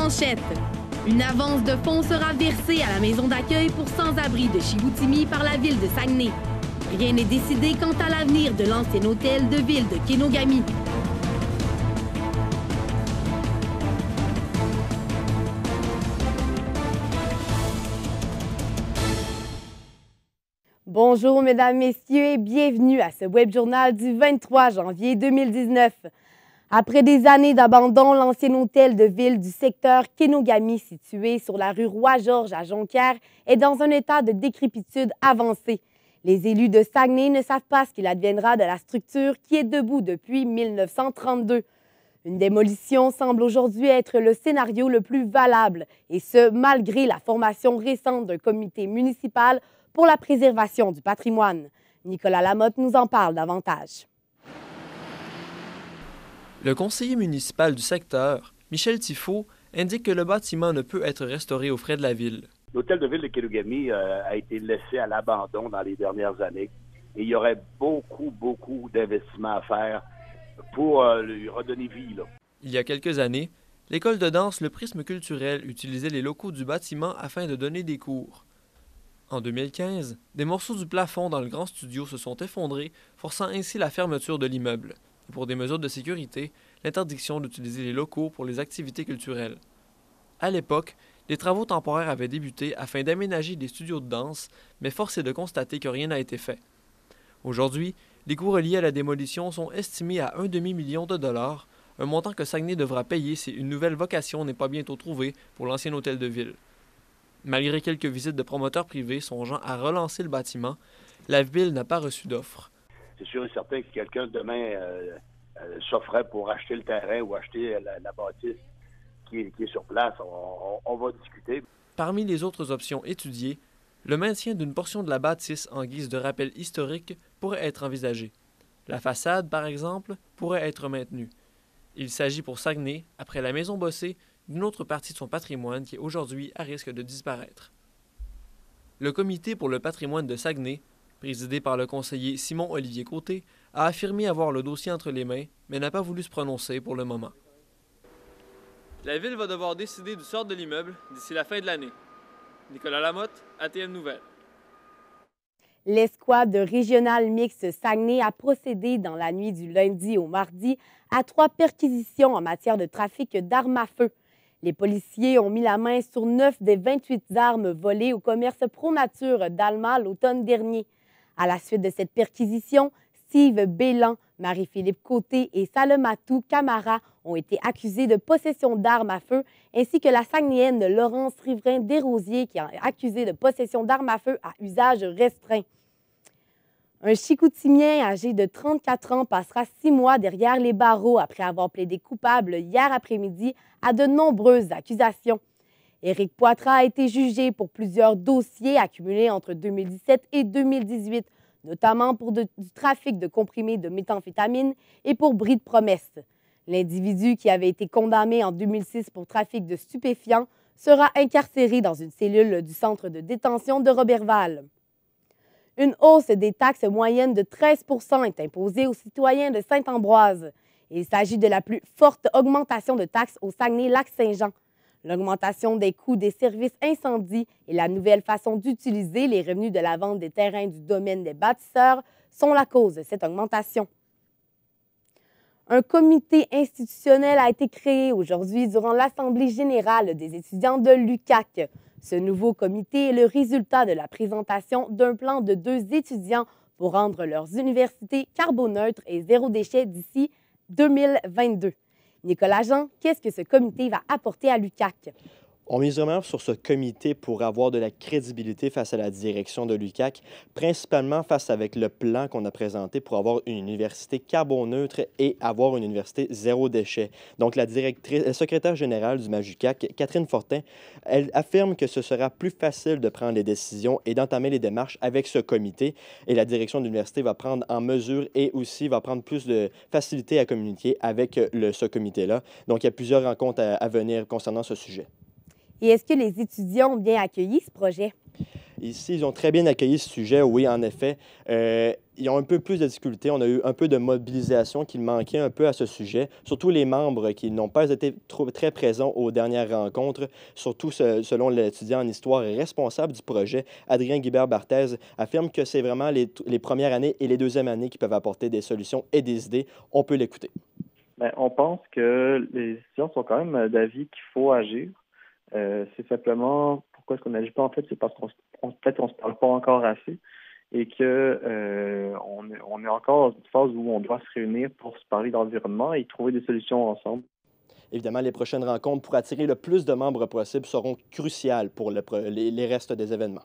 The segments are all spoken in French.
manchette. Une avance de fonds sera versée à la maison d'accueil pour sans-abri de Chicoutimi par la ville de Saguenay. Rien n'est décidé quant à l'avenir de l'ancien hôtel de ville de Kenogami. Bonjour, mesdames, messieurs, et bienvenue à ce web journal du 23 janvier 2019. Après des années d'abandon, l'ancien hôtel de ville du secteur Kenogami, situé sur la rue Roi-Georges à Jonquière, est dans un état de décrépitude avancée. Les élus de Saguenay ne savent pas ce qu'il adviendra de la structure qui est debout depuis 1932. Une démolition semble aujourd'hui être le scénario le plus valable, et ce, malgré la formation récente d'un comité municipal pour la préservation du patrimoine. Nicolas Lamotte nous en parle davantage. Le conseiller municipal du secteur, Michel Tifo, indique que le bâtiment ne peut être restauré aux frais de la ville. L'hôtel de ville de Kenogami a été laissé à l'abandon dans les dernières années et il y aurait beaucoup d'investissements à faire pour lui redonner vie, là. Il y a quelques années, l'école de danse Le Prisme culturel utilisait les locaux du bâtiment afin de donner des cours. En 2015, des morceaux du plafond dans le grand studio se sont effondrés, forçant ainsi la fermeture de l'immeuble. Et pour des mesures de sécurité, l'interdiction d'utiliser les locaux pour les activités culturelles. À l'époque, des travaux temporaires avaient débuté afin d'aménager des studios de danse, mais force est de constater que rien n'a été fait. Aujourd'hui, les coûts reliés à la démolition sont estimés à un demi-million de dollars, un montant que Saguenay devra payer si une nouvelle vocation n'est pas bientôt trouvée pour l'ancien hôtel de ville. Malgré quelques visites de promoteurs privés songeant à relancer le bâtiment, la ville n'a pas reçu d'offre. C'est sûr et certain que quelqu'un demain s'offrait pour acheter le terrain ou acheter la bâtisse qui est sur place. On va discuter. Parmi les autres options étudiées, le maintien d'une portion de la bâtisse en guise de rappel historique pourrait être envisagé. La façade, par exemple, pourrait être maintenue. Il s'agit pour Saguenay, après la Maison Bossé, d'une autre partie de son patrimoine qui est aujourd'hui à risque de disparaître. Le Comité pour le patrimoine de Saguenay, présidé par le conseiller Simon-Olivier Côté, a affirmé avoir le dossier entre les mains, mais n'a pas voulu se prononcer pour le moment. La ville va devoir décider du sort de l'immeuble d'ici la fin de l'année. Nicolas Lamotte, ATM Nouvelles. L'escouade régionale mixte Saguenay a procédé dans la nuit du lundi au mardi à 3 perquisitions en matière de trafic d'armes à feu. Les policiers ont mis la main sur 9 des 28 armes volées au commerce Pro-Nature d'Alma l'automne dernier. À la suite de cette perquisition, Steve Bélan, Marie-Philippe Côté et Salematou Camara ont été accusés de possession d'armes à feu, ainsi que la Saguenayenne Laurence Riverain-Desrosiers qui est accusée de possession d'armes à feu à usage restreint. Un Chicoutimien âgé de 34 ans passera 6 mois derrière les barreaux après avoir plaidé coupable hier après-midi à de nombreuses accusations. Éric Poitras a été jugé pour plusieurs dossiers accumulés entre 2017 et 2018, notamment pour du trafic de comprimés de méthamphétamine et pour bris de promesse. L'individu qui avait été condamné en 2006 pour trafic de stupéfiants sera incarcéré dans une cellule du centre de détention de Roberval. Une hausse des taxes moyennes de 13 % est imposée aux citoyens de Saint-Ambroise. Il s'agit de la plus forte augmentation de taxes au Saguenay-Lac-Saint-Jean. L'augmentation des coûts des services incendies et la nouvelle façon d'utiliser les revenus de la vente des terrains du domaine des bâtisseurs sont la cause de cette augmentation. Un comité institutionnel a été créé aujourd'hui durant l'Assemblée générale des étudiants de l'UQAC. Ce nouveau comité est le résultat de la présentation d'un plan de 2 étudiants pour rendre leurs universités carboneutres et zéro déchet d'ici 2022. Nicolas Jean, qu'est-ce que ce comité va apporter à l'UQAC? On mise vraiment sur ce comité pour avoir de la crédibilité face à la direction de l'UQAC, principalement face avec le plan qu'on a présenté pour avoir une université carboneutre et avoir une université zéro déchet. Donc, la secrétaire générale du MAJUQAC, Catherine Fortin, elle affirme que ce sera plus facile de prendre les décisions et d'entamer les démarches avec ce comité. Et la direction de l'université va prendre en mesure et aussi va prendre plus de facilité à communiquer avec ce comité-là. Donc, il y a plusieurs rencontres à venir concernant ce sujet. Et est-ce que les étudiants ont bien accueilli ce projet? Ici, ils ont très bien accueilli ce sujet, oui, en effet. ils ont un peu plus de difficultés. On a eu un peu de mobilisation qui manquait un peu à ce sujet, surtout les membres qui n'ont pas été très présents aux dernières rencontres, surtout selon l'étudiant en histoire et responsable du projet, Adrien Guibert-Barthez, affirme que c'est vraiment les premières années et les deuxièmes années qui peuvent apporter des solutions et des idées. On peut l'écouter. Bien, on pense que les étudiants sont quand même d'avis qu'il faut agir. C'est simplement, pourquoi est-ce qu'on n'agit pas? En fait, c'est parce peut-être on se parle pas encore assez et que on est encore dans une phase où on doit se réunir pour se parler d'environnement et trouver des solutions ensemble. Évidemment, les prochaines rencontres pour attirer le plus de membres possible seront cruciales pour les restes des événements.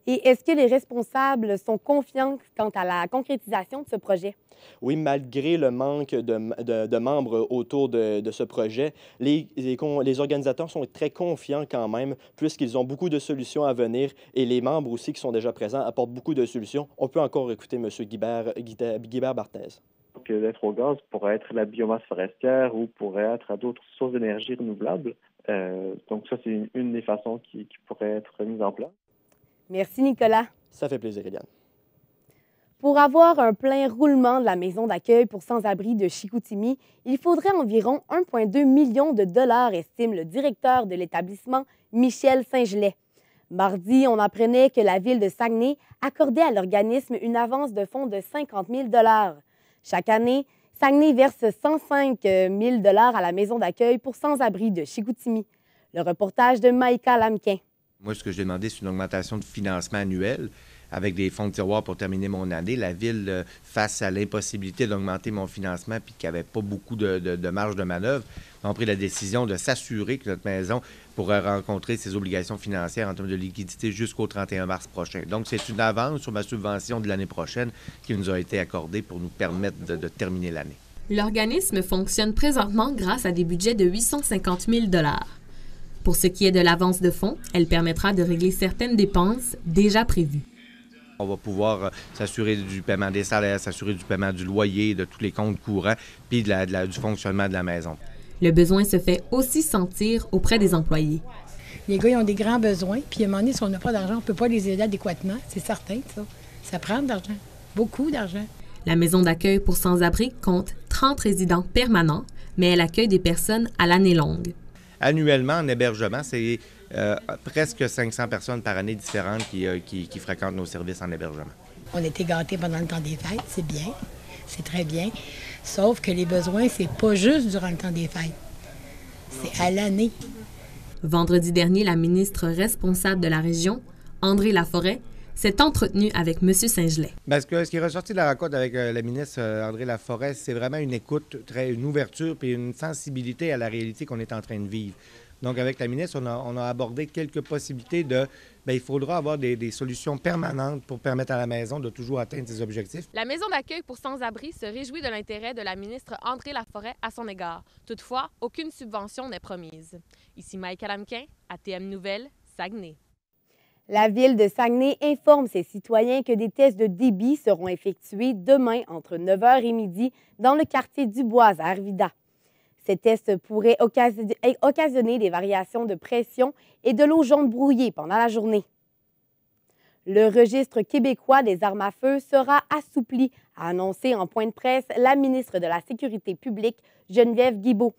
Et est-ce que les responsables sont confiants quant à la concrétisation de ce projet? Oui, malgré le manque de membres autour de ce projet, les organisateurs sont très confiants quand même, puisqu'ils ont beaucoup de solutions à venir et les membres aussi qui sont déjà présents apportent beaucoup de solutions. On peut encore écouter M. Guibert-Barthez. L'être au gaz pourrait être la biomasse forestière ou pourrait être à d'autres sources d'énergie renouvelables. Donc ça, c'est une des façons qui pourrait être mise en place. Merci, Nicolas. Ça fait plaisir, Eliane. Pour avoir un plein roulement de la maison d'accueil pour sans-abri de Chicoutimi, il faudrait environ 1,2 million de dollars, estime le directeur de l'établissement, Michel Saint-Gelais. Mardi, on apprenait que la ville de Saguenay accordait à l'organisme une avance de fonds de 50 000 dollars. Chaque année, Saguenay verse 105 000 dollars à la maison d'accueil pour sans-abri de Chicoutimi. Le reportage de Maïka Lamquin. Moi, ce que j'ai demandé, c'est une augmentation de financement annuel avec des fonds de tiroir pour terminer mon année. La Ville, face à l'impossibilité d'augmenter mon financement puis qu'il n'y avait pas beaucoup de marge de manœuvre, ont pris la décision de s'assurer que notre maison pourrait rencontrer ses obligations financières en termes de liquidité jusqu'au 31 mars prochain. Donc, c'est une avance sur ma subvention de l'année prochaine qui nous a été accordée pour nous permettre de terminer l'année. L'organisme fonctionne présentement grâce à des budgets de 850 000 $. Pour ce qui est de l'avance de fonds, elle permettra de régler certaines dépenses déjà prévues. On va pouvoir s'assurer du paiement des salaires, s'assurer du paiement du loyer, de tous les comptes courants, puis du fonctionnement de la maison. Le besoin se fait aussi sentir auprès des employés. Les gars, ils ont des grands besoins, puis à un moment donné, si on n'a pas d'argent, on ne peut pas les aider adéquatement, c'est certain, ça. Ça prend de l'argent, beaucoup d'argent. La maison d'accueil pour sans-abri compte 30 résidents permanents, mais elle accueille des personnes à l'année longue. Annuellement, en hébergement, c'est presque 500 personnes par année différentes qui fréquentent nos services en hébergement. On a été gâtés pendant le temps des fêtes, c'est bien, c'est très bien. Sauf que les besoins, c'est pas juste durant le temps des fêtes, c'est à l'année. Vendredi dernier, la ministre responsable de la région, André Laforêt, s'est entretenue avec M. Saint-Gelais. Parce que ce qui est ressorti de la rencontre avec la ministre André Laforêt, c'est vraiment une écoute, une ouverture et une sensibilité à la réalité qu'on est en train de vivre. Donc, avec la ministre, on a abordé quelques possibilités il faudra avoir des solutions permanentes pour permettre à la maison de toujours atteindre ses objectifs. La maison d'accueil pour sans-abri se réjouit de l'intérêt de la ministre André Laforêt à son égard. Toutefois, aucune subvention n'est promise. Ici Maïka Lamquin, ATM Nouvelles, Saguenay. La ville de Saguenay informe ses citoyens que des tests de débit seront effectués demain entre 9h et midi dans le quartier du Bois à Arvida. Ces tests pourraient occasionner des variations de pression et de l'eau jaune brouillée pendant la journée. Le registre québécois des armes à feu sera assoupli, a annoncé en point de presse la ministre de la Sécurité publique, Geneviève Guilbeault.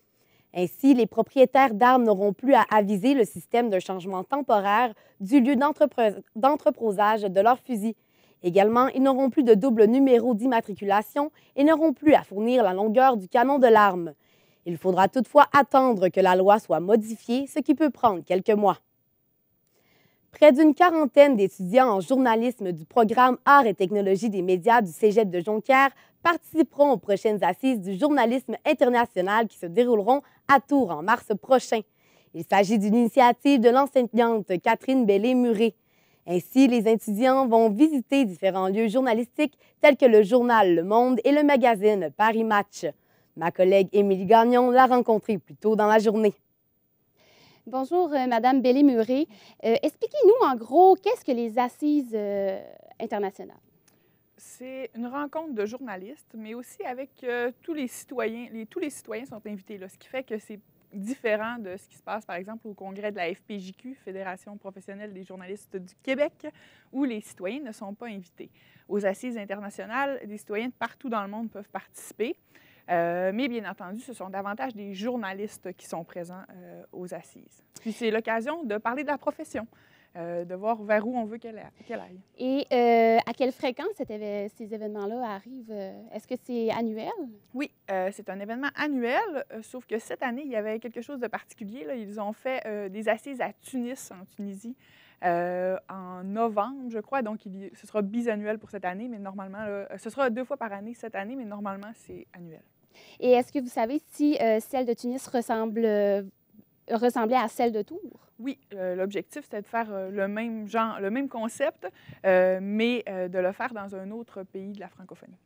Ainsi, les propriétaires d'armes n'auront plus à aviser le système d'un changement temporaire du lieu d'entreposage de leur fusil. Également, ils n'auront plus de double numéro d'immatriculation et n'auront plus à fournir la longueur du canon de l'arme. Il faudra toutefois attendre que la loi soit modifiée, ce qui peut prendre quelques mois. Près d'une quarantaine d'étudiants en journalisme du programme Arts et technologies des médias du Cégep de Jonquière participeront aux prochaines assises du journalisme international qui se dérouleront à Tours en mars prochain. Il s'agit d'une initiative de l'enseignante Catherine Bellé-Muré. Ainsi, les étudiants vont visiter différents lieux journalistiques tels que le journal Le Monde et le magazine Paris Match. Ma collègue Émilie Gagnon l'a rencontrée plus tôt dans la journée. Bonjour, Madame Bellé-Muré. Expliquez-nous en gros, qu'est-ce que les assises internationales? C'est une rencontre de journalistes, mais aussi avec tous les citoyens. Tous les citoyens sont invités, là, ce qui fait que c'est différent de ce qui se passe, par exemple, au congrès de la FPJQ, Fédération professionnelle des journalistes du Québec, où les citoyens ne sont pas invités. Aux assises internationales, des citoyens de partout dans le monde peuvent participer, mais bien entendu, ce sont davantage des journalistes qui sont présents aux assises. Puis c'est l'occasion de parler de la profession, de voir vers où on veut qu'elle aille. Et à quelle fréquence ces événements-là arrivent? Est-ce que c'est annuel? Oui, c'est un événement annuel, sauf que cette année, il y avait quelque chose de particulier. Là. Ils ont fait des assises à Tunis, en Tunisie, en novembre, je crois. Donc, ce sera bisannuel pour cette année, mais normalement, là, ce sera 2 fois par année cette année, mais normalement, c'est annuel. Et est-ce que vous savez si celle de Tunis ressemblait à celle de Tours? Oui, l'objectif, c'était de faire le même concept, mais de le faire dans un autre pays de la francophonie.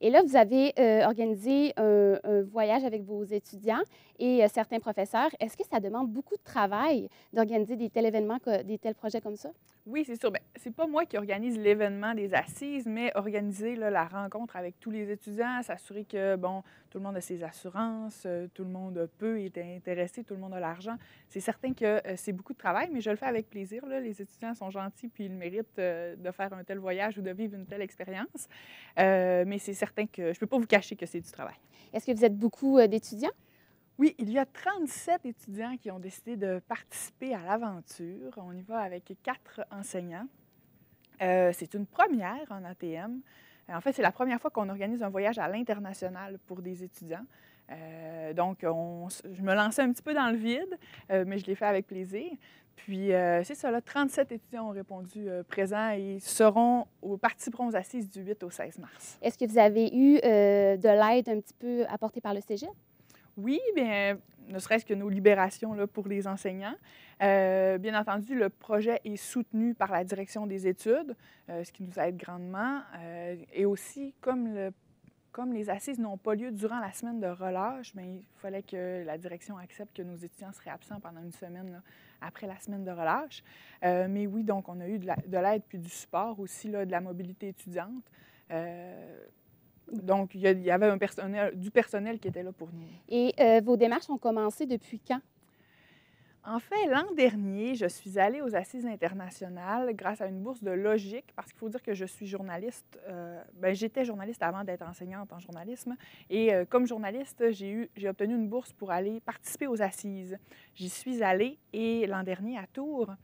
Et là, vous avez organisé un voyage avec vos étudiants et certains professeurs. Est-ce que ça demande beaucoup de travail d'organiser des tels événements, des tels projets comme ça? Oui, c'est sûr. Bien, c'est pas moi qui organise l'événement des assises, mais organiser là, la rencontre avec tous les étudiants, s'assurer que, bon, tout le monde a ses assurances, tout le monde peut être intéressé, tout le monde a l'argent. C'est certain que c'est beaucoup de travail, mais je le fais avec plaisir. Là. Les étudiants sont gentils puis ils méritent de faire un tel voyage ou de vivre une telle expérience. Mais c'est certain que je ne peux pas vous cacher que c'est du travail. Est-ce que vous êtes beaucoup d'étudiants? Oui, il y a 37 étudiants qui ont décidé de participer à l'aventure. On y va avec 4 enseignants. C'est une première en ATM. En fait, c'est la première fois qu'on organise un voyage à l'international pour des étudiants. Donc, je me lançais un petit peu dans le vide, mais je l'ai fait avec plaisir. Puis, c'est ça, là, 37 étudiants ont répondu présents et participeront aux assises du 8 au 16 mars. Est-ce que vous avez eu de l'aide un petit peu apportée par le Cégep? Oui, bien, ne serait-ce que nos libérations là, pour les enseignants. Bien entendu, le projet est soutenu par la direction des études, ce qui nous aide grandement. Et aussi, comme les assises n'ont pas lieu durant la semaine de relâche, bien, il fallait que la direction accepte que nos étudiants seraient absents pendant une semaine là, après la semaine de relâche. Mais oui, donc on a eu de l'aide puis du support aussi, là, de la mobilité étudiante. Donc, il y avait du personnel qui était là pour nous. Et vos démarches ont commencé depuis quand? En fait, l'an dernier, je suis allée aux Assises internationales grâce à une bourse de logique, parce qu'il faut dire que je suis journaliste. J'étais journaliste avant d'être enseignante en journalisme. Et comme journaliste, j'ai obtenu une bourse pour aller participer aux Assises. J'y suis allée et l'an dernier à Tours.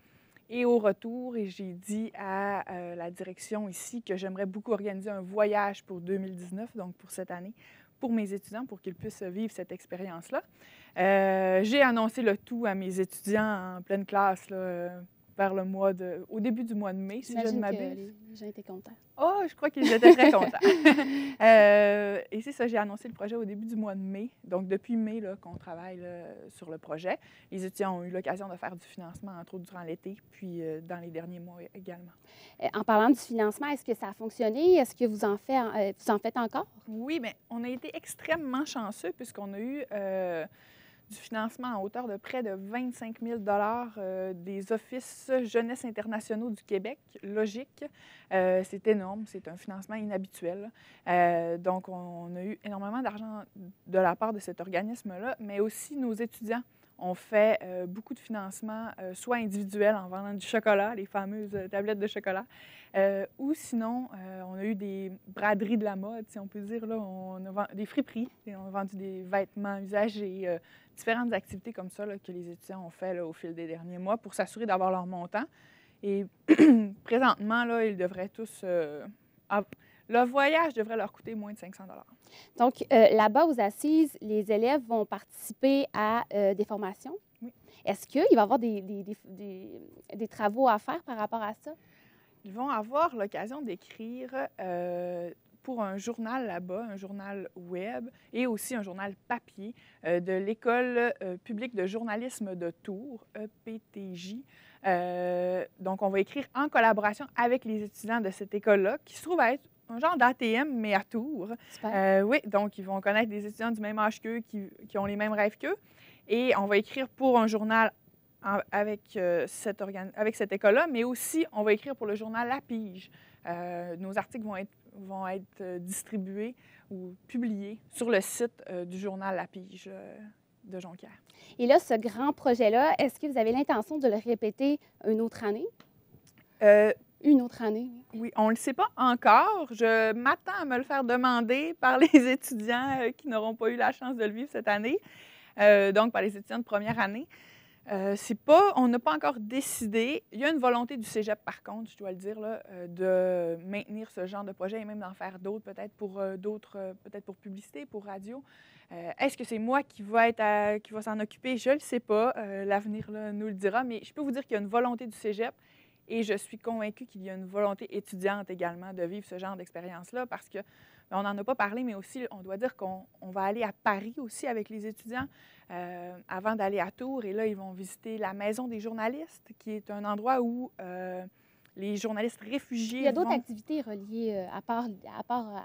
Et au retour, j'ai dit à la direction ici que j'aimerais beaucoup organiser un voyage pour 2019, donc pour cette année, pour mes étudiants, pour qu'ils puissent vivre cette expérience-là. J'ai annoncé le tout à mes étudiants en pleine classe, là, au début du mois de mai, si je ne m'abuse. Les gens étaient contents. Oh, je crois qu'ils étaient très contents. Et c'est ça, j'ai annoncé le projet au début du mois de mai. Donc, depuis mai qu'on travaille là, sur le projet. Les étudiants ont eu l'occasion de faire du financement, entre autres, durant l'été, puis dans les derniers mois également. En parlant du financement, est-ce que ça a fonctionné? Est-ce que vous en faites encore? Oui, mais on a été extrêmement chanceux puisqu'on a eu du financement à hauteur de près de 25 000 des Offices Jeunesse internationaux du Québec, Logique. C'est énorme, c'est un financement inhabituel. Donc, on a eu énormément d'argent de la part de cet organisme-là, mais aussi nos étudiants ont fait beaucoup de financement, soit individuel en vendant du chocolat, les fameuses tablettes de chocolat, ou sinon, on a eu des braderies de la mode, si on peut dire. Là, on a des friperies, et on a vendu des vêtements usagés, différentes activités comme ça là, que les étudiants ont fait là, au fil des derniers mois pour s'assurer d'avoir leur montant. Et présentement, là, ils devraient tous... le voyage devrait leur coûter moins de 500 $. Donc, là-bas, aux assises, les élèves vont participer à des formations. Oui. Est-ce qu'il va y avoir des travaux à faire par rapport à ça? Ils vont avoir l'occasion d'écrire pour un journal là-bas, un journal web et aussi un journal papier de l'École publique de journalisme de Tours, EPTJ. Donc, on va écrire en collaboration avec les étudiants de cette école-là, qui se trouve à être un genre d'ATM, mais à Tours. Oui, donc ils vont connaître des étudiants du même âge qu'eux, qui ont les mêmes rêves qu'eux. Et on va écrire pour un journal avec cette école-là, mais aussi on va écrire pour le journal La Pige. Nos articles vont être distribués ou publiés sur le site du journal La Pige. de Jonquière. Et là, ce grand projet-là, est-ce que vous avez l'intention de le répéter une autre année? Une autre année? Oui, on ne le sait pas encore. Je m'attends à me le faire demander par les étudiants qui n'auront pas eu la chance de le vivre cette année, donc par les étudiants de première année. On n'a pas encore décidé. Il y a une volonté du cégep, par contre, je dois le dire, là, de maintenir ce genre de projet et même d'en faire d'autres, peut-être pour publicité, pour radio. Est-ce que c'est moi qui va s'en occuper? Je ne le sais pas. L'avenir nous le dira. Mais je peux vous dire qu'il y a une volonté du cégep et je suis convaincue qu'il y a une volonté étudiante également de vivre ce genre d'expérience-là parce que on n'en a pas parlé, mais aussi, on doit dire qu'on va aller à Paris aussi avec les étudiants avant d'aller à Tours. Et là, ils vont visiter la Maison des journalistes, qui est un endroit où les journalistes réfugiés... Il y a d'autres activités reliées à part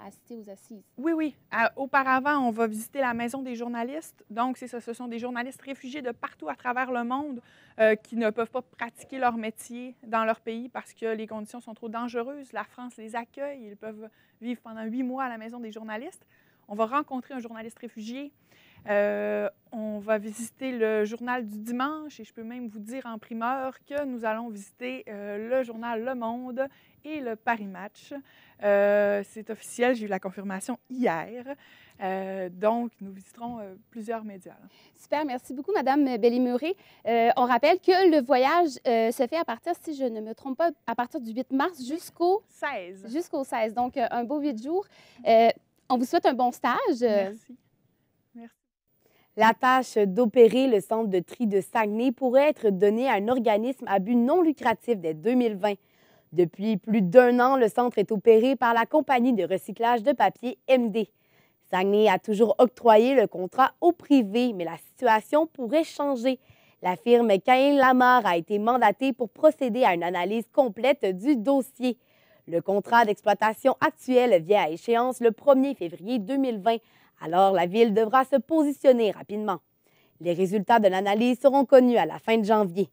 assister aux assises. Oui, oui. Auparavant, on va visiter la Maison des journalistes. Donc, c'est ça, ce sont des journalistes réfugiés de partout à travers le monde qui ne peuvent pas pratiquer leur métier dans leur pays parce que les conditions sont trop dangereuses. La France les accueille. Ils peuvent vivre pendant 8 mois à la Maison des journalistes. On va rencontrer un journaliste réfugié. On va visiter le journal du dimanche et je peux même vous dire en primeur que nous allons visiter le journal Le Monde et le Paris Match. C'est officiel, j'ai eu la confirmation hier. Donc, nous visiterons plusieurs médias. Là. Super, merci beaucoup, Mme Bellemuré. On rappelle que le voyage se fait à partir, si je ne me trompe pas, à partir du 8 mars jusqu'au 16. Jusqu'au 16, donc un beau 8 jours. On vous souhaite un bon stage. Merci. Merci. La tâche d'opérer le centre de tri de Saguenay pourrait être donnée à un organisme à but non lucratif dès 2020. Depuis plus d'1 an, le centre est opéré par la compagnie de recyclage de papier MD. Saguenay a toujours octroyé le contrat au privé, mais la situation pourrait changer. La firme Cain Lamar a été mandatée pour procéder à une analyse complète du dossier. Le contrat d'exploitation actuel vient à échéance le 1er février 2020. Alors, la Ville devra se positionner rapidement. Les résultats de l'analyse seront connus à la fin de janvier.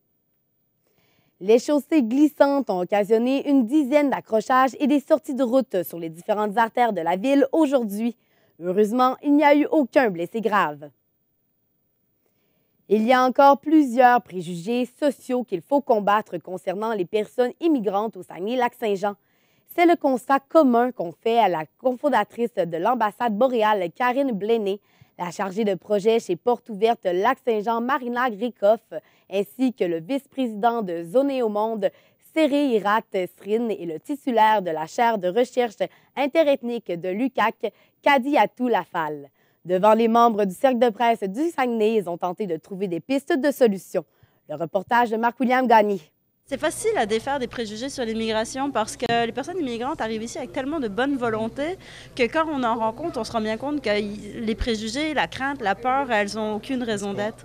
Les chaussées glissantes ont occasionné une dizaine d'accrochages et des sorties de route sur les différentes artères de la Ville aujourd'hui. Heureusement, il n'y a eu aucun blessé grave. Il y a encore plusieurs préjugés sociaux qu'il faut combattre concernant les personnes immigrantes au Saguenay-Lac-Saint-Jean. C'est le constat commun qu'on fait à la cofondatrice de l'ambassade boréale, Karine Blenay, la chargée de projet chez Porte Ouverte Lac-Saint-Jean, Marina Grikoff, ainsi que le vice-président de Zoné au Monde, Séré Hirat Srin, et le titulaire de la chaire de recherche interethnique de l'UQAC, Kadiatou Lafal. Devant les membres du cercle de presse du Saguenay, ils ont tenté de trouver des pistes de solutions. Le reportage de Marc-William Gagné. C'est facile à défaire des préjugés sur l'immigration parce que les personnes immigrantes arrivent ici avec tellement de bonne volonté que quand on en rencontre, on se rend bien compte que les préjugés, la crainte, la peur, elles n'ont aucune raison d'être.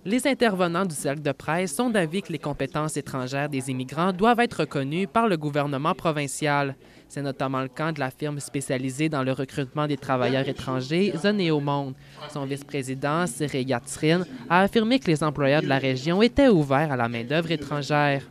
Les intervenants du cercle de presse sont d'avis que les compétences étrangères des immigrants doivent être reconnues par le gouvernement provincial. C'est notamment le cas de la firme spécialisée dans le recrutement des travailleurs étrangers, Zoné au Monde. Son vice-président, Séré Yatsrin, a affirmé que les employeurs de la région étaient ouverts à la main-d'œuvre étrangère.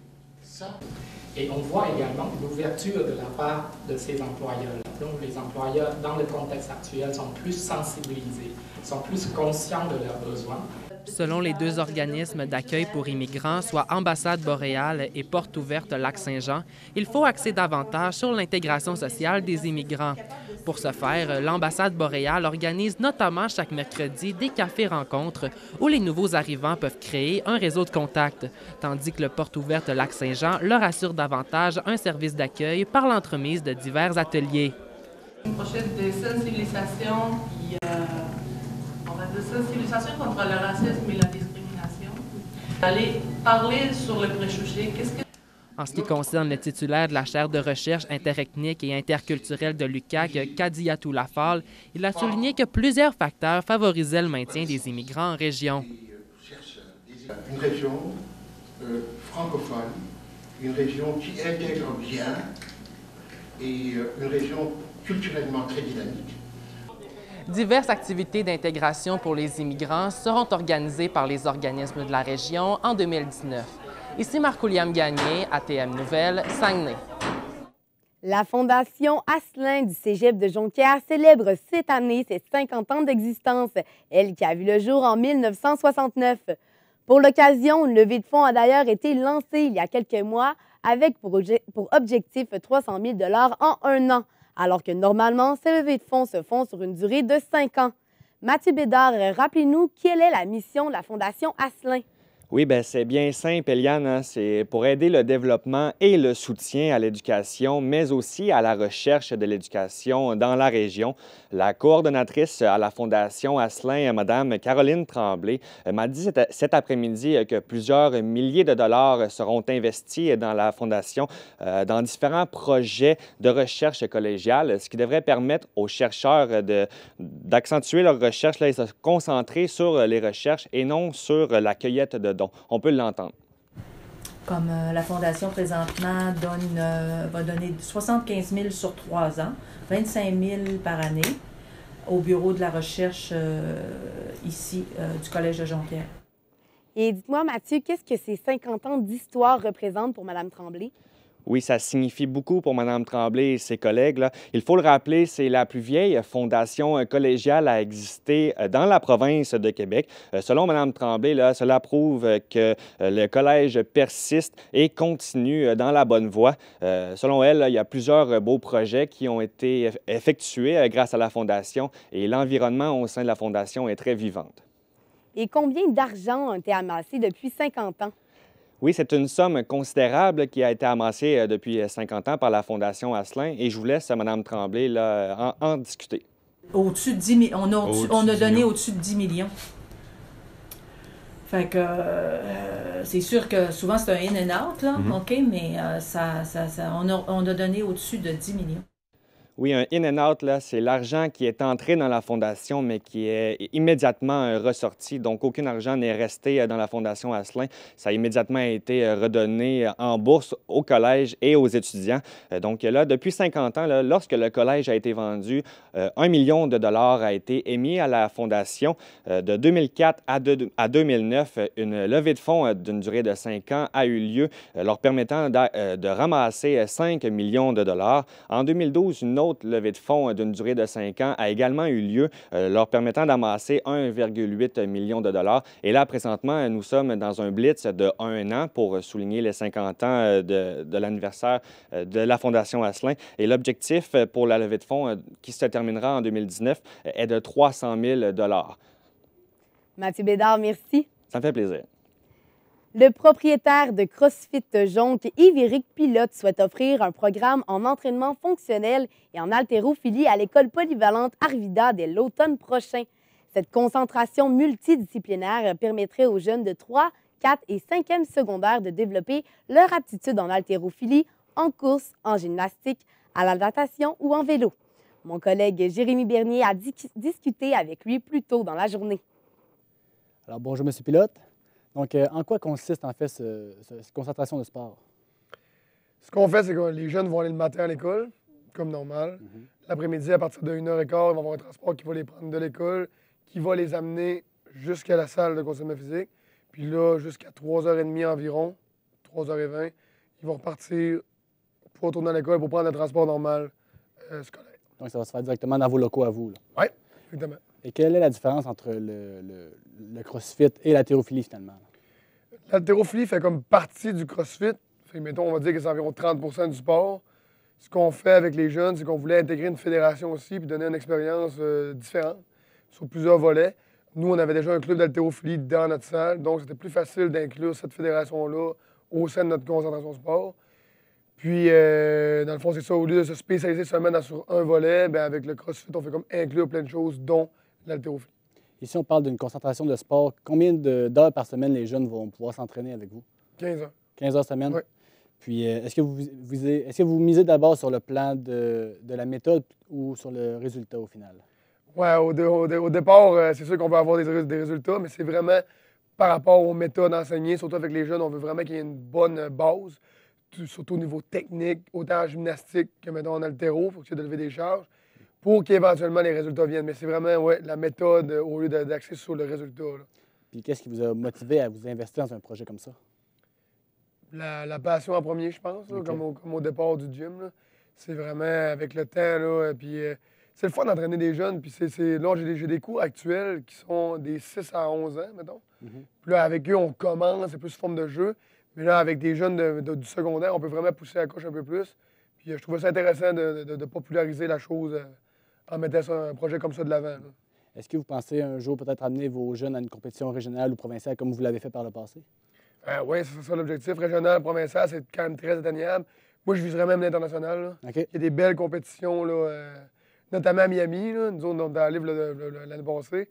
Et on voit également l'ouverture de la part de ces employeurs-là. Donc, les employeurs, dans le contexte actuel, sont plus sensibilisés, sont plus conscients de leurs besoins. Selon les deux organismes d'accueil pour immigrants, soit Ambassade boréale et Porte Ouverte Lac-Saint-Jean, il faut axer davantage sur l'intégration sociale des immigrants. Pour ce faire, l'Ambassade boréale organise notamment chaque mercredi des cafés-rencontres où les nouveaux arrivants peuvent créer un réseau de contacts, tandis que le Porte Ouverte Lac-Saint-Jean leur assure davantage un service d'accueil par l'entremise de divers ateliers. Une prochaine de sensibilisation de sensibilisation contre le racisme et la discrimination. Aller parler sur les préjugés. En ce qui concerne le titulaire de la chaire de recherche interethnique et interculturelle de l'UQAC, Kadiatou Lafal, il a souligné que plusieurs facteurs favorisaient le maintien des immigrants en région. Une région francophone, une région qui intègre bien et une région culturellement très dynamique. Diverses activités d'intégration pour les immigrants seront organisées par les organismes de la région en 2019. Ici Marc-William Gagné, ATM Nouvelles, Saguenay. La Fondation Asselin du Cégep de Jonquière célèbre cette année ses 50 ans d'existence, elle qui a vu le jour en 1969. Pour l'occasion, une levée de fonds a d'ailleurs été lancée il y a quelques mois avec pour objectif 300 000 $ en un an, alors que normalement, ces levées de fonds se font sur une durée de 5 ans. Mathieu Bédard, rappelez-nous quelle est la mission de la Fondation Asselin. Oui, bien, c'est bien simple, Eliane, hein? C'est pour aider le développement et le soutien à l'éducation, mais aussi à la recherche de l'éducation dans la région. La coordonnatrice à la Fondation Asselin, Mme Caroline Tremblay, m'a dit cet après-midi que plusieurs milliers de dollars seront investis dans la Fondation dans différents projets de recherche collégiale, ce qui devrait permettre aux chercheurs d'accentuer leur recherche là, et se concentrer sur les recherches et non sur la cueillette de dons. On peut l'entendre. Comme la Fondation présentement va donner 75 000 sur 3 ans, 25 000 par année au bureau de la recherche ici du Collège de Jonquière. Et dites-moi, Mathieu, qu'est-ce que ces 50 ans d'histoire représentent pour Mme Tremblay? Oui, ça signifie beaucoup pour Mme Tremblay et ses collègues, là. Il faut le rappeler, c'est la plus vieille fondation collégiale à exister dans la province de Québec. Selon Mme Tremblay, là, cela prouve que le collège persiste et continue dans la bonne voie. Selon elle, il y a plusieurs beaux projets qui ont été effectués grâce à la fondation et l'environnement au sein de la fondation est très vivant. Et combien d'argent a été amassé depuis 50 ans? Oui, c'est une somme considérable qui a été amassée depuis 50 ans par la Fondation Asselin et je vous laisse, Mme Tremblay, là, en discuter. Au-dessus de 10 000, on a donné au-dessus de 10 millions. Fait que c'est sûr que souvent c'est un in and out, là, OK, mais on a donné au-dessus de 10 millions. Oui, un in and out, là, c'est l'argent qui est entré dans la Fondation, mais qui est immédiatement ressorti. Donc, aucun argent n'est resté dans la Fondation Asselin. Ça a immédiatement été redonné en bourse au collège et aux étudiants. Donc là, depuis 50 ans, là, lorsque le collège a été vendu, 1 million de dollars a été émis à la Fondation. De 2004 à 2009, une levée de fonds d'une durée de 5 ans a eu lieu, leur permettant de ramasser 5 millions de dollars. En 2012, une autre levée de fonds d'une durée de 5 ans a également eu lieu, leur permettant d'amasser 1,8 million de dollars. Et là, présentement, nous sommes dans un blitz de 1 an pour souligner les 50 ans de l'anniversaire de la Fondation Asselin. Et l'objectif pour la levée de fonds qui se terminera en 2019 est de 300 000 dollars. Mathieu Bédard, merci. Ça me fait plaisir. Le propriétaire de CrossFit Jonc, Yves-Éric Pilote, souhaite offrir un programme en entraînement fonctionnel et en haltérophilie à l'école polyvalente Arvida dès l'automne prochain. Cette concentration multidisciplinaire permettrait aux jeunes de 3, 4 et 5e secondaire de développer leur aptitude en haltérophilie, en course, en gymnastique, à la natation ou en vélo. Mon collègue Jérémy Bernier a discuté avec lui plus tôt dans la journée. Alors, bonjour, M. Pilote. Donc, en quoi consiste en fait cette concentration de sport? Ce qu'on fait, c'est que les jeunes vont aller le matin à l'école, comme normal. L'après-midi, à partir de 1h15, ils vont avoir un transport qui va les prendre de l'école, qui va les amener jusqu'à la salle de conditionnement physique. Puis là, jusqu'à 3h30 environ, 3h20, ils vont repartir pour retourner à l'école pour prendre le transport normal scolaire. Donc, ça va se faire directement dans vos locaux à vous? Oui, exactement. Et quelle est la différence entre le CrossFit et l'haltérophilie, finalement? L'haltérophilie fait comme partie du CrossFit. Fait que, mettons, on va dire que c'est environ 30 du sport. Ce qu'on fait avec les jeunes, c'est qu'on voulait intégrer une fédération aussi puis donner une expérience différente sur plusieurs volets. Nous, on avait déjà un club d'haltérophilie dans notre salle, donc c'était plus facile d'inclure cette fédération-là au sein de notre concentration sport. Puis, dans le fond, c'est ça, au lieu de se spécialiser seulement sur un volet, bien, avec le CrossFit, on fait comme inclure plein de choses, dont l'haltérophilie. Ici, on parle d'une concentration de sport. Combien d'heures par semaine les jeunes vont pouvoir s'entraîner avec vous? 15 heures. 15 heures semaine? Oui. Puis, est-ce que vous misez d'abord sur le plan de la méthode ou sur le résultat au final? Oui, au départ, c'est sûr qu'on veut avoir des résultats, mais c'est vraiment par rapport aux méthodes enseignées, surtout avec les jeunes, on veut vraiment qu'il y ait une bonne base, surtout au niveau technique, autant en gymnastique que, mettons, en haltéro, faut qu'il y ait de lever des charges, pour qu'éventuellement les résultats viennent. Mais c'est vraiment la méthode au lieu d'axer sur le résultat. Là. Puis qu'est-ce qui vous a motivé à vous investir dans un projet comme ça? La passion en premier, je pense, là, comme au départ du gym. C'est vraiment avec le temps, là, puis c'est le fun d'entraîner des jeunes, puis là, j'ai des cours actuels qui sont des 6 à 11 ans, mettons. Puis là, avec eux, on commence, c'est plus sous forme de jeu, mais là, avec des jeunes du secondaire, on peut vraiment pousser la coche un peu plus. Puis je trouvais ça intéressant de populariser la chose en mettant un projet comme ça de l'avant. Est-ce que vous pensez un jour peut-être amener vos jeunes à une compétition régionale ou provinciale comme vous l'avez fait par le passé? Oui, c'est ça l'objectif. Régional, provincial, c'est quand même très atteignable. Moi, je viserais même l'international. Il y a des belles compétitions, là, notamment à Miami. Là. Nous autres, on est allés l'année passée.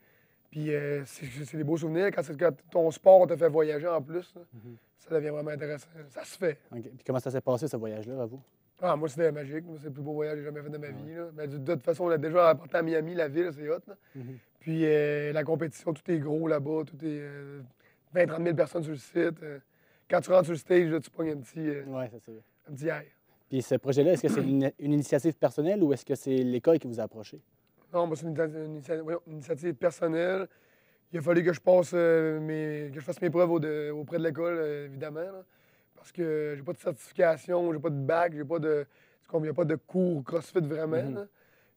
Puis c'est des beaux souvenirs. Quand ton sport te fait voyager en plus, là, ça devient vraiment intéressant. Ça se fait. Puis comment ça s'est passé, ce voyage-là, à vous? Ah, moi, c'était magique. Moi, c'est le plus beau voyage que j'ai jamais fait de ma vie. Là. Mais de toute façon, on a déjà apporté à Miami, la ville, c'est hot. Là. Puis la compétition, tout est gros là-bas. Tout est 20-30 000 personnes sur le site. Quand tu rentres sur le stage, là, tu pognes un petit air. Puis ce projet-là, est-ce que c'est une initiative personnelle ou est-ce que c'est l'école qui vous a approché? Non, moi, c'est une initiative personnelle. Il a fallu que je fasse mes preuves auprès de l'école, évidemment. Là, parce que j'ai pas de certification, j'ai pas de bac, il n'y a pas de cours CrossFit vraiment. Là.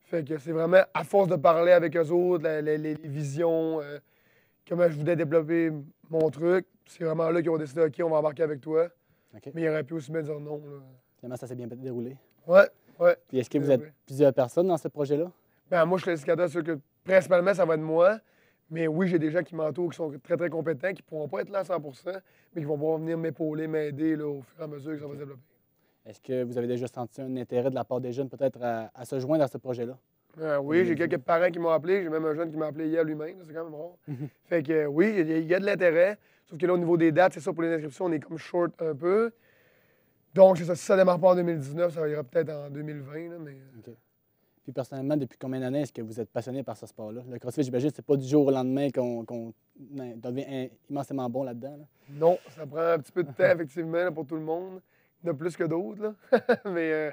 Fait que c'est vraiment à force de parler avec eux autres, les visions, comment je voulais développer mon truc. C'est vraiment là qu'ils ont décidé, OK, on va embarquer avec toi. Mais il aurait pu aussi me dire non. Là. Finalement, ça s'est bien déroulé. Oui. Puis est-ce que vous êtes plusieurs personnes dans ce projet-là? Bien, moi, je suis l'indicateur sûr que principalement, ça va être moi. Mais oui, j'ai des gens qui m'entourent, qui sont très, très compétents, qui ne pourront pas être là à 100 mais qui vont pouvoir venir m'épauler, m'aider là, au fur et à mesure que ça va se développer. Est-ce que vous avez déjà senti un intérêt de la part des jeunes peut-être à se joindre à ce projet-là? Oui, j'ai quelques parents qui m'ont appelé. J'ai même un jeune qui m'a appelé hier lui-même. C'est quand même rare. Fait que oui, il y a de l'intérêt. Sauf que là, au niveau des dates, c'est ça, pour les inscriptions, on est comme short un peu. Donc, c'est ça. Si ça ne démarre pas en 2019, ça ira peut-être en 2020. Là, mais... Puis personnellement, depuis combien d'années est-ce que vous êtes passionné par ce sport-là? Le CrossFit, j'imagine, c'est pas du jour au lendemain qu'on devient immensément bon là-dedans. Là. Non, ça prend un petit peu de temps, effectivement, là, pour tout le monde. Il y en a plus que d'autres. Mais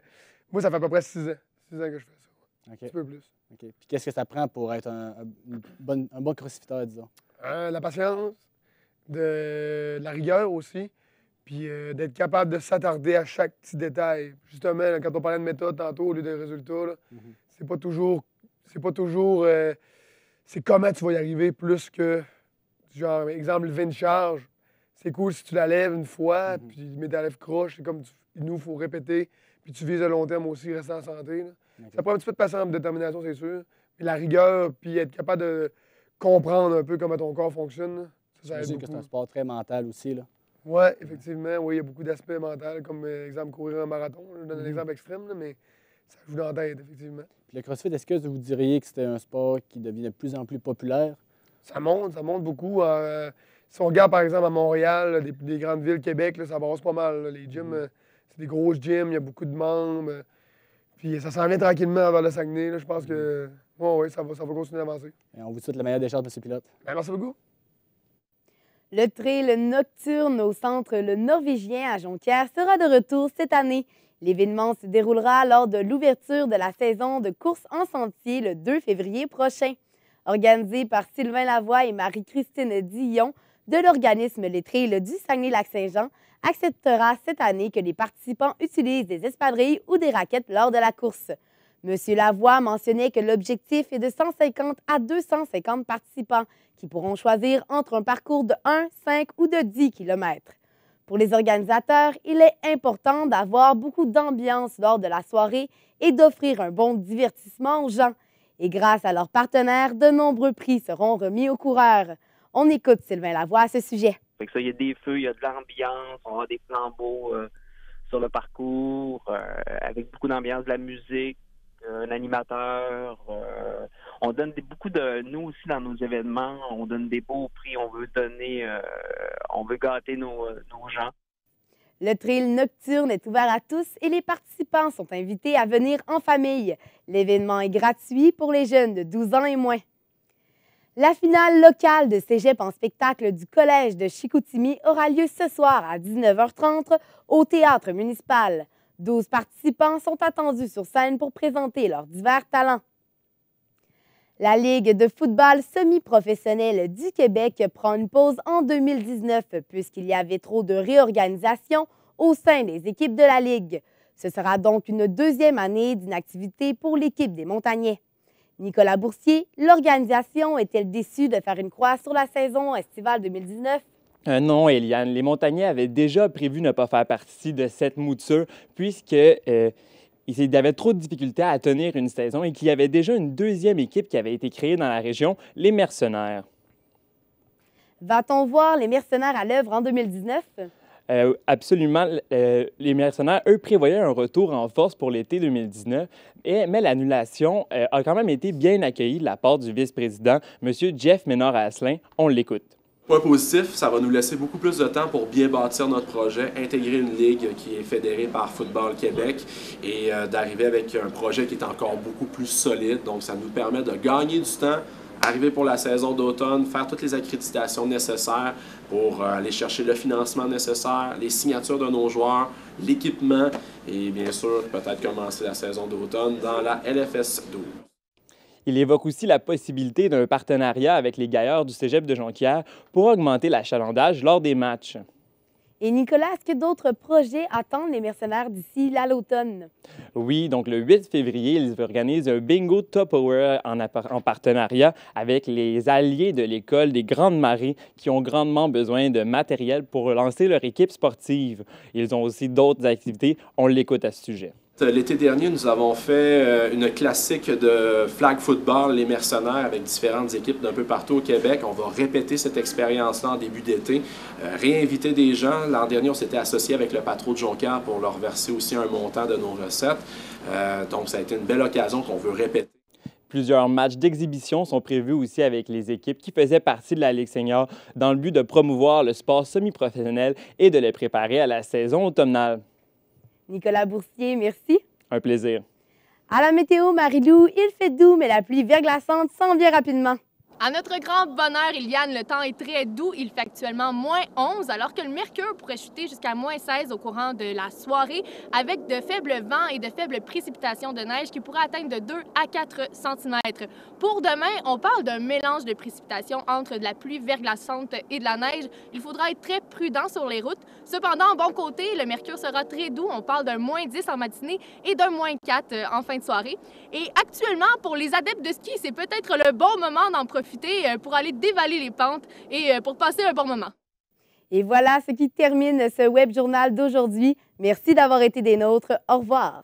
moi, ça fait à peu près 6 ans. 6 ans que je fais ça. Un petit peu plus. Puis qu'est-ce que ça prend pour être un bon crossfitter, disons? La patience, de la rigueur aussi, puis d'être capable de s'attarder à chaque petit détail. Justement, là, quand on parlait de méthode tantôt au lieu de résultats, là, c'est pas toujours c'est comment tu vas y arriver plus que, genre, exemple, lever une charge. C'est cool si tu la lèves une fois, puis mais ta lève croche, c'est comme nous, il faut répéter, puis tu vises à long terme aussi, rester en santé. Là. Ça prend un petit peu de patience, de détermination, c'est sûr, mais la rigueur, puis être capable de comprendre un peu comment ton corps fonctionne, là, ça aide beaucoup. Que c'est un sport très mental aussi, là. Oui, effectivement. Oui, il y a beaucoup d'aspects mentaux, comme exemple courir un marathon. Je donne un exemple extrême, là, mais ça joue dans la tête, effectivement. Puis le CrossFit, est-ce que vous diriez que c'était un sport qui devient de plus en plus populaire? Ça monte beaucoup. Si on regarde, par exemple, à Montréal, des grandes villes, Québec, là, ça brasse pas mal. Là. Les gyms, c'est des grosses gyms, il y a beaucoup de membres. Puis ça s'en vient tranquillement vers le Saguenay. Là. Je pense que oui, ça va continuer d'avancer. Et on vous souhaite la meilleure des chances, M. Pilote. Bien, merci beaucoup. Le trail nocturne au centre Le Norvégien à Jonquière sera de retour cette année. L'événement se déroulera lors de l'ouverture de la saison de course en sentier le 2 février prochain. Organisé par Sylvain Lavoie et Marie-Christine Dillon de l'organisme Les Trails du Saguenay-Lac-Saint-Jean, acceptera cette année que les participants utilisent des espadrilles ou des raquettes lors de la course. M. Lavoie mentionnait que l'objectif est de 150 à 250 participants qui pourront choisir entre un parcours de 1, 5 ou de 10 km. Pour les organisateurs, il est important d'avoir beaucoup d'ambiance lors de la soirée et d'offrir un bon divertissement aux gens. Et grâce à leurs partenaires, de nombreux prix seront remis aux coureurs. On écoute Sylvain Lavoie à ce sujet. Il y a des feux, il y a de l'ambiance, on a des flambeaux sur le parcours, avec beaucoup d'ambiance, de la musique, un animateur. On donne beaucoup de... Nous aussi, dans nos événements, on donne des beaux prix, on veut gâter nos gens. Le trail nocturne est ouvert à tous et les participants sont invités à venir en famille. L'événement est gratuit pour les jeunes de 12 ans et moins. La finale locale de Cégep en spectacle du Collège de Chicoutimi aura lieu ce soir à 19h30 au Théâtre municipal. 12 participants sont attendus sur scène pour présenter leurs divers talents. La Ligue de football semi-professionnelle du Québec prend une pause en 2019 puisqu'il y avait trop de réorganisation au sein des équipes de la Ligue. Ce sera donc une deuxième année d'inactivité pour l'équipe des Montagnais. Nicolas Boursier, l'organisation est-elle déçue de faire une croix sur la saison estivale 2019? Non, Eliane, les Montagnais avaient déjà prévu ne pas faire partie de cette mouture puisque il y avait trop de difficultés à tenir une saison et qu'il y avait déjà une deuxième équipe qui avait été créée dans la région, les Mercenaires. Va-t-on voir les Mercenaires à l'œuvre en 2019? Absolument. Les Mercenaires, eux, prévoyaient un retour en force pour l'été 2019, mais l'annulation a quand même été bien accueillie de la part du vice-président, M. Jeff Ménard-Asselin. On l'écoute. Point positif, ça va nous laisser beaucoup plus de temps pour bien bâtir notre projet, intégrer une ligue qui est fédérée par Football Québec et d'arriver avec un projet qui est encore beaucoup plus solide. Donc, ça nous permet de gagner du temps, arriver pour la saison d'automne, faire toutes les accréditations nécessaires pour aller chercher le financement nécessaire, les signatures de nos joueurs, l'équipement et bien sûr, peut-être commencer la saison d'automne dans la LFS 12. Il évoque aussi la possibilité d'un partenariat avec les Gailleurs du Cégep de Jonquière pour augmenter l'achalandage lors des matchs. Et Nicolas, est-ce que d'autres projets attendent les Mercenaires d'ici l'automne? Oui, donc le 8 février, ils organisent un bingo Top Hour en partenariat avec les alliés de l'école des Grandes Marées qui ont grandement besoin de matériel pour lancer leur équipe sportive. Ils ont aussi d'autres activités. On l'écoute à ce sujet. L'été dernier, nous avons fait une classique de flag football, les Mercenaires, avec différentes équipes d'un peu partout au Québec. On va répéter cette expérience-là en début d'été, réinviter des gens. L'an dernier, on s'était associé avec le Patro de Jonquière pour leur verser aussi un montant de nos recettes. Donc, ça a été une belle occasion qu'on veut répéter. Plusieurs matchs d'exhibition sont prévus aussi avec les équipes qui faisaient partie de la Ligue senior dans le but de promouvoir le sport semi-professionnel et de les préparer à la saison automnale. Nicolas Boursier, merci. Un plaisir. À la météo, Marie-Lou, il fait doux, mais la pluie verglaçante s'en vient rapidement. À notre grand bonheur, Eliane, le temps est très doux. Il fait actuellement moins 11, alors que le mercure pourrait chuter jusqu'à moins 16 au courant de la soirée, avec de faibles vents et de faibles précipitations de neige qui pourraient atteindre de 2 à 4 cm. Pour demain, on parle d'un mélange de précipitations entre de la pluie verglaçante et de la neige. Il faudra être très prudent sur les routes. Cependant, bon côté, le mercure sera très doux. On parle d'un moins 10 en matinée et d'un moins 4 en fin de soirée. Et actuellement, pour les adeptes de ski, c'est peut-être le bon moment d'en profiter pour aller dévaler les pentes et pour passer un bon moment. Et voilà ce qui termine ce web journal d'aujourd'hui. Merci d'avoir été des nôtres. Au revoir.